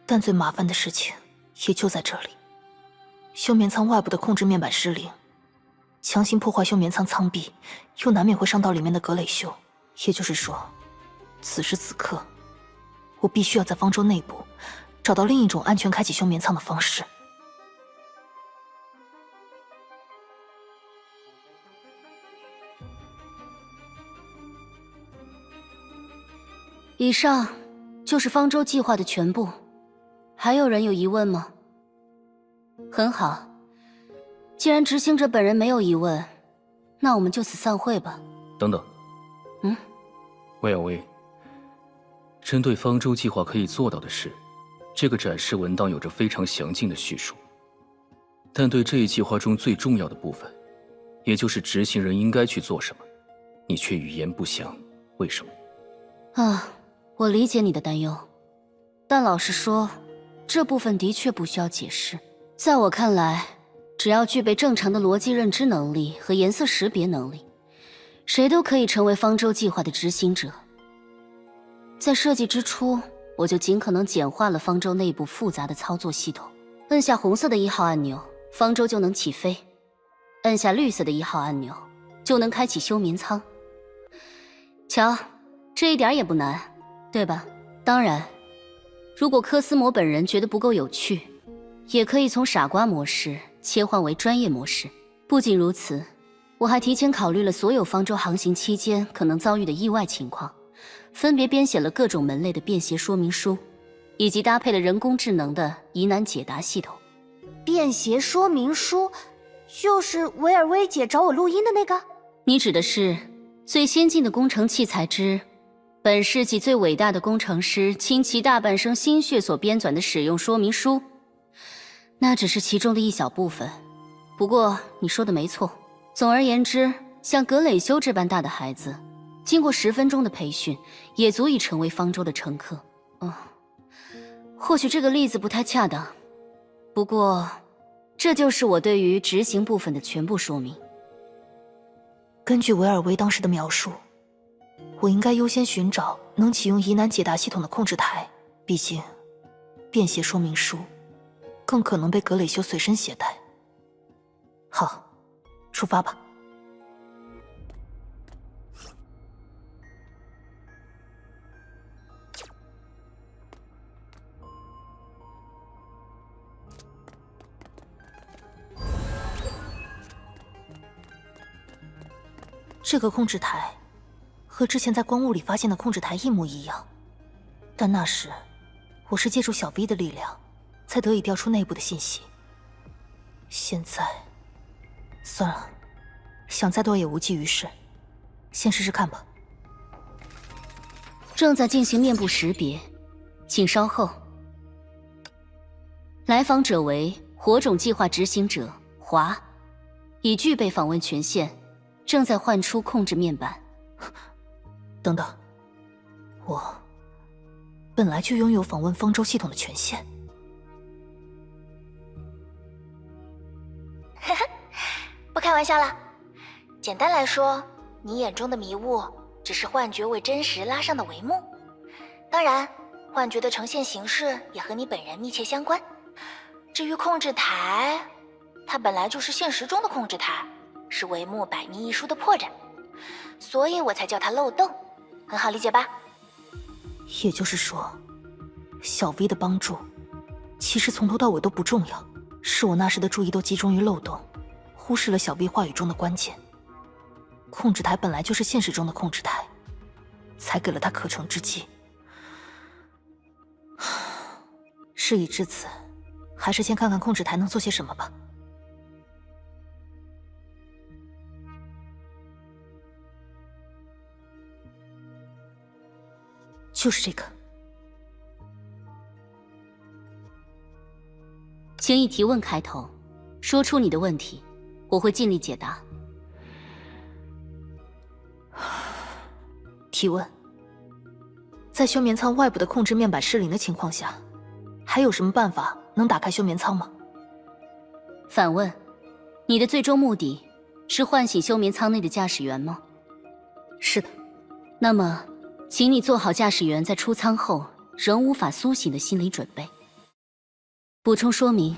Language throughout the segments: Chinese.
但最麻烦的事情也就在这里，休眠舱外部的控制面板失灵，强行破坏休眠舱舱壁，又难免会伤到里面的格蕾修。也就是说，此时此刻，我必须要在方舟内部找到另一种安全开启休眠舱的方式。以上就是方舟计划的全部，还有人有疑问吗？很好，既然执行者本人没有疑问，那我们就此散会吧。等等，威尔威，针对方舟计划可以做到的事，这个展示文档有着非常详尽的叙述，但对这一计划中最重要的部分，也就是执行人应该去做什么，你却语言不详，为什么？我理解你的担忧，但老实说，这部分的确不需要解释。在我看来，只要具备正常的逻辑认知能力和颜色识别能力，谁都可以成为方舟计划的执行者。在设计之初，我就尽可能简化了方舟内部复杂的操作系统。按下红色的1号按钮，方舟就能起飞；按下绿色的1号按钮，就能开启休眠舱。瞧，这一点也不难，对吧？当然，如果科斯摩本人觉得不够有趣，也可以从傻瓜模式切换为专业模式。不仅如此，我还提前考虑了所有方舟航行期间可能遭遇的意外情况，分别编写了各种门类的便携说明书，以及搭配了人工智能的疑难解答系统。便携说明书，就是维尔薇姐找我录音的那个？你指的是最先进的工程器材之本世纪最伟大的工程师倾其大半生心血所编纂的使用说明书？那只是其中的一小部分。不过你说的没错，总而言之，像格蕾修这般大的孩子，经过10分钟的培训，也足以成为方舟的乘客。或许这个例子不太恰当，不过这就是我对于执行部分的全部说明。根据维尔薇当时的描述，我应该优先寻找能启用疑难解答系统的控制台，毕竟便携说明书更可能被格蕾修随身携带。好，出发吧。这个控制台和之前在光雾里发现的控制台一模一样，但那时我是借助小 V 的力量才得以调出内部的信息。现在算了，想再多也无济于事，先试试看吧。正在进行面部识别，请稍后。来访者为火种计划执行者华，已具备访问权限，正在唤出控制面板。等等，我本来就拥有访问方舟系统的权限。不开玩笑啦。简单来说，你眼中的迷雾只是幻觉为真实拉上的帷幕。当然，幻觉的呈现形式也和你本人密切相关。至于控制台，它本来就是现实中的控制台，是帷幕百密一疏的破绽，所以我才叫它漏洞。很好理解吧？也就是说，小 V 的帮助其实从头到尾都不重要，是我那时的注意都集中于漏洞，忽视了小 V 话语中的关键。控制台本来就是现实中的控制台，才给了他可乘之机。事已至此，还是先看看控制台能做些什么吧。就是这个。请以提问开头，说出你的问题，我会尽力解答。提问：在休眠舱外部的控制面板失灵的情况下，还有什么办法能打开休眠舱吗？反问：你的最终目的是唤醒休眠舱内的驾驶员吗？是的。那么请你做好驾驶员在出舱后仍无法苏醒的心理准备。补充说明，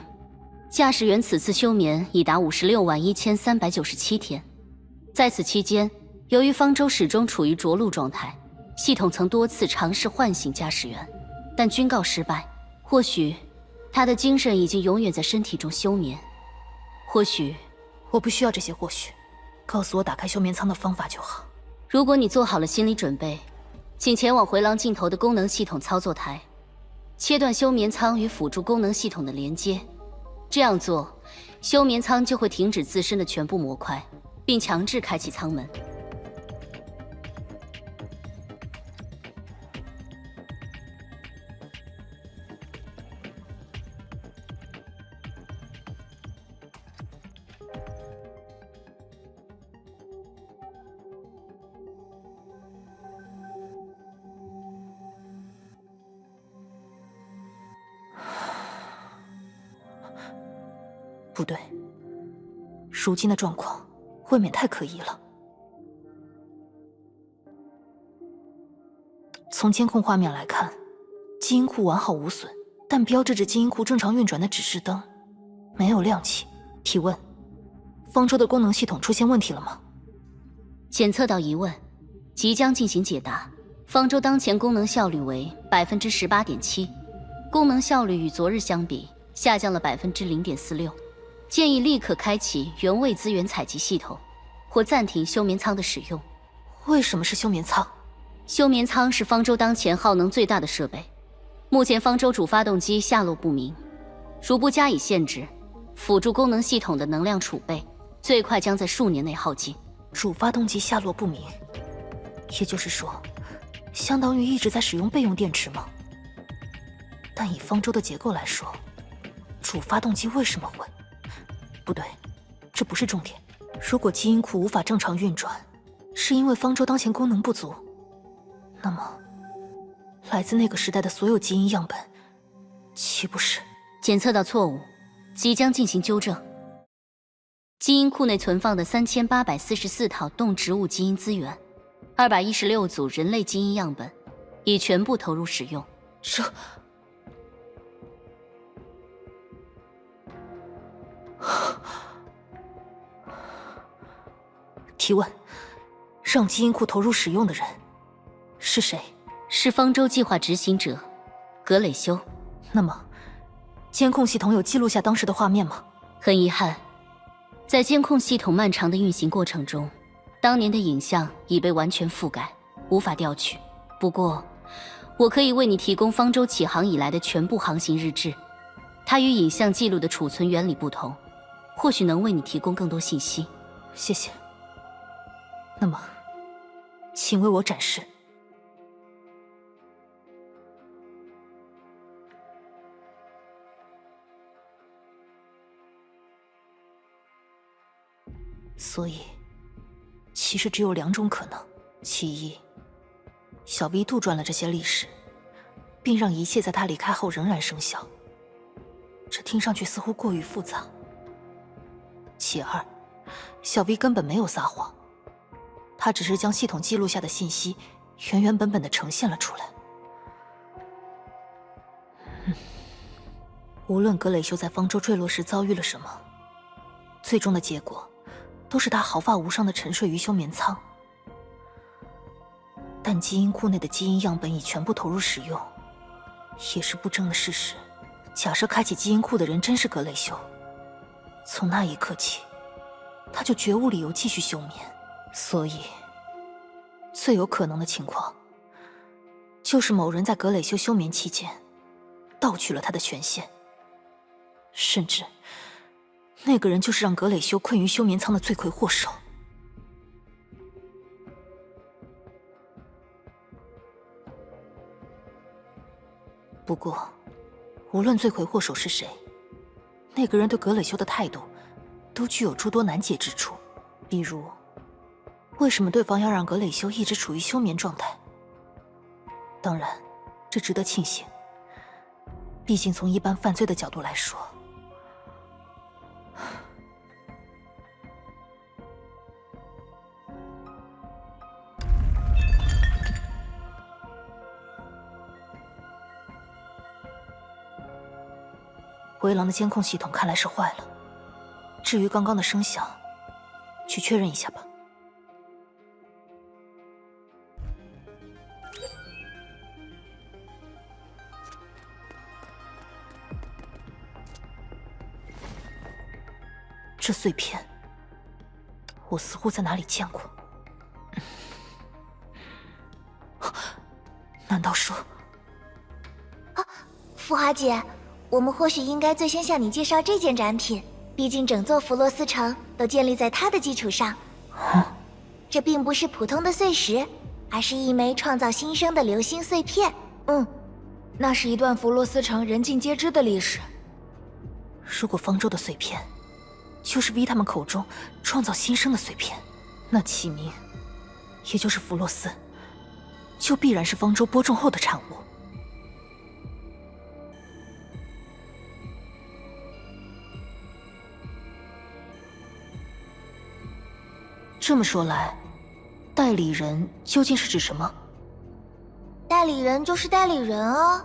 驾驶员此次休眠已达56万1397天，在此期间，由于方舟始终处于着陆状态，系统曾多次尝试唤醒驾驶员，但均告失败。或许他的精神已经永远在身体中休眠，或许……我不需要这些或许，告诉我打开休眠舱的方法就好。如果你做好了心理准备，请前往回廊尽头的功能系统操作台，切断休眠舱与辅助功能系统的连接。这样做，休眠舱就会停止自身的全部模块，并强制开启舱门。不对，如今的状况未免太可疑了。从监控画面来看，基因库完好无损，但标志着基因库正常运转的指示灯没有亮起。提问：方舟的功能系统出现问题了吗？检测到疑问，即将进行解答。方舟当前功能效率为18.7%，功能效率与昨日相比下降了0.46%。建议立刻开启原位资源采集系统，或暂停休眠舱的使用。为什么是休眠舱？休眠舱是方舟当前耗能最大的设备，目前方舟主发动机下落不明，如不加以限制，辅助功能系统的能量储备最快将在数年内耗尽。主发动机下落不明，也就是说，相当于一直在使用备用电池吗？但以方舟的结构来说，主发动机为什么会……不对，这不是重点。如果基因库无法正常运转，是因为方舟当前功能不足，那么来自那个时代的所有基因样本，岂不是……检测到错误，即将进行纠正。基因库内存放的3844套动植物基因资源，216组人类基因样本，已全部投入使用。这……提问：让基因库投入使用的人是谁？是方舟计划执行者格蕾修。那么，监控系统有记录下当时的画面吗？很遗憾，在监控系统漫长的运行过程中，当年的影像已被完全覆盖，无法调取。不过，我可以为你提供方舟起航以来的全部航行日志，它与影像记录的储存原理不同，或许能为你提供更多信息。谢谢。那么，请为我展示。所以，其实只有两种可能：其一，小 V 杜撰了这些历史，并让一切在他离开后仍然生效。这听上去似乎过于复杂。其二，小 V 根本没有撒谎，他只是将系统记录下的信息原原本本的呈现了出来。无论格蕾修在方舟坠落时遭遇了什么，最终的结果都是他毫发无伤的沉睡于休眠舱。但基因库内的基因样本已全部投入使用，也是不争的事实。假设开启基因库的人真是格蕾修，从那一刻起，他就绝无理由继续休眠。所以，最有可能的情况，就是某人在格蕾修休眠期间，盗取了他的权限，甚至，那个人就是让格蕾修困于休眠舱的罪魁祸首。不过，无论罪魁祸首是谁，那个人对格蕾修的态度都具有诸多难解之处。比如，为什么对方要让格蕾修一直处于休眠状态？当然，这值得庆幸，毕竟从一般犯罪的角度来说，回廊的监控系统看来是坏了。至于刚刚的声响，去确认一下吧。这碎片，我似乎在哪里见过。难道说……浮华姐，我们或许应该最先向你介绍这件展品，毕竟整座弗洛斯城都建立在它的基础上。这并不是普通的碎石，而是一枚创造新生的流星碎片。那是一段弗洛斯城人尽皆知的历史。如果方舟的碎片就是 V 他们口中创造新生的碎片，那启明，也就是弗洛斯，就必然是方舟播种后的产物。这么说来，代理人究竟是指什么？代理人就是代理人哦，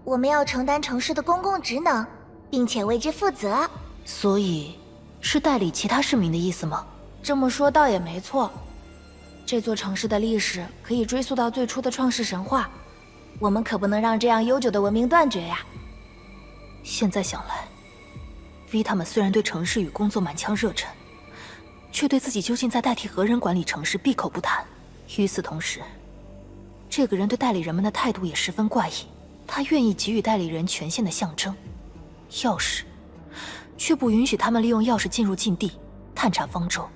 我们要承担城市的公共职能，并且为之负责。所以，是代理其他市民的意思吗？这么说倒也没错。这座城市的历史可以追溯到最初的创世神话，我们可不能让这样悠久的文明断绝呀。现在想来 ，V 他们虽然对城市与工作满腔热忱，却对自己究竟在代替何人管理城市闭口不谈。与此同时，这个人对代理人们的态度也十分怪异。他愿意给予代理人权限的象征——钥匙，却不允许他们利用钥匙进入禁地，探查方舟。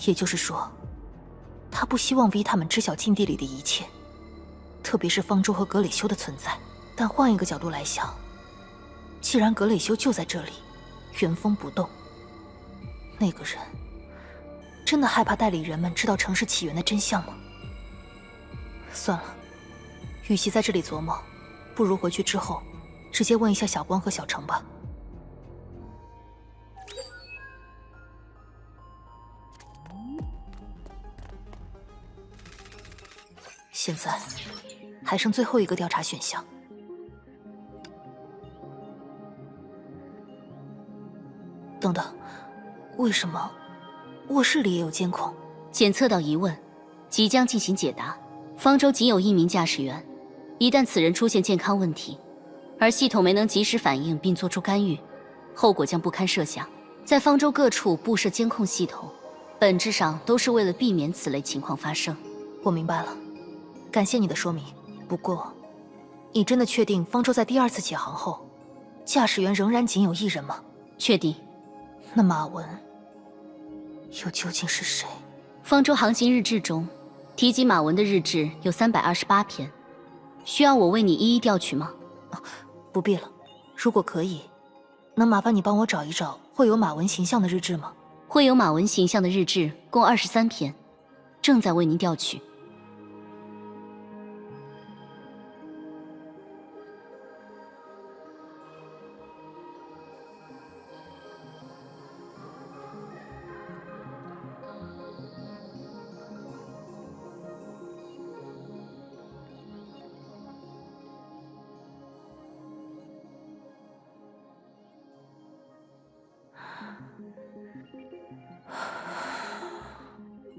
也就是说，他不希望 V 他们知晓禁地里的一切，特别是方舟和格蕾修的存在。但换一个角度来想，既然格蕾修就在这里，原封不动，那个人真的害怕代理人们知道城市起源的真相吗？算了，与其在这里琢磨，不如回去之后直接问一下小光和小程吧。现在还剩最后一个调查选项。等等，为什么卧室里也有监控？检测到疑问，即将进行解答。方舟仅有1名驾驶员，一旦此人出现健康问题，而系统没能及时反应并做出干预，后果将不堪设想。在方舟各处布设监控系统，本质上都是为了避免此类情况发生。我明白了，感谢你的说明。不过，你真的确定方舟在第2次起航后，驾驶员仍然仅有1人吗？确定。那马文又究竟是谁？方舟航行日志中提及马文的日志有328篇，需要我为你一一调取吗？不必了，如果可以，能麻烦你帮我找一找会有马文形象的日志吗？会有马文形象的日志共23篇，正在为您调取。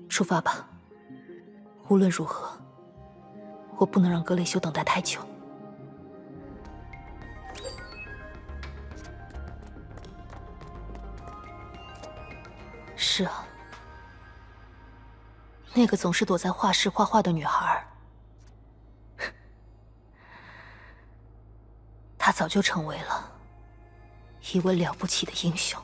出发吧。无论如何，我不能让格蕾修等待太久。是啊，那个总是躲在画室画画的女孩，她早就成为了一位了不起的英雄。